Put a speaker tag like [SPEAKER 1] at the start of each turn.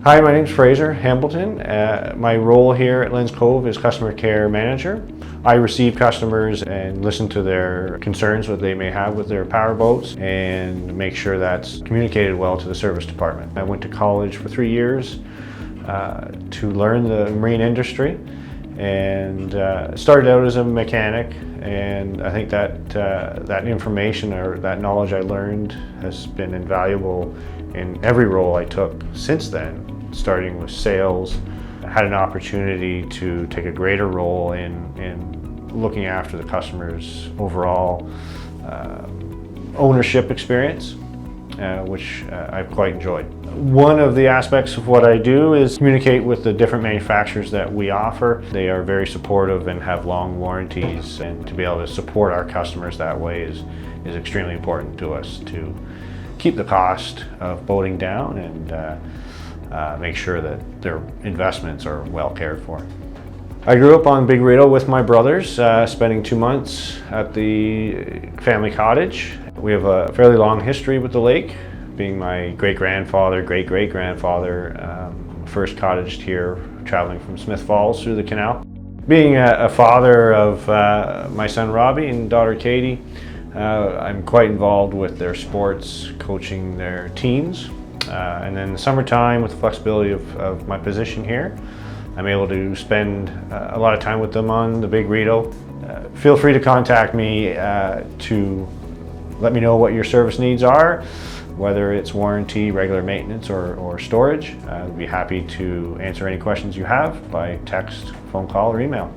[SPEAKER 1] Hi, my name's Fraser, Hambleton. My role here at Len's Cove is customer care manager. I receive customers and listen to their concerns that they may have with their power boats and make sure that's communicated well to the service department. I went to college for 3 years to learn the marine industry and started out as a mechanic, and I think that that information or that knowledge I learned has been invaluable in every role I took since then. Starting with sales, I had an opportunity to take a greater role in looking after the customer's overall ownership experience, which I've quite enjoyed. One of the aspects of what I do is communicate with the different manufacturers that we offer. They are very supportive and have long warranties, and to be able to support our customers that way is extremely important to us to keep the cost of boating down and make sure that their investments are well cared for. I grew up on Big Rideau with my brothers, spending 2 months at the family cottage. We have a fairly long history with the lake, being my great-grandfather, great-great-grandfather first cottaged here, traveling from Smith Falls through the canal. Being a father of my son Robbie and daughter Katie, I'm quite involved with their sports, coaching their teams. And then in the summertime, with the flexibility of my position here, I'm able to spend a lot of time with them on the Big Rideau. Feel free to contact me to let me know what your service needs are, whether it's warranty, regular maintenance, or storage. I'd be happy to answer any questions you have by text, phone call, or email.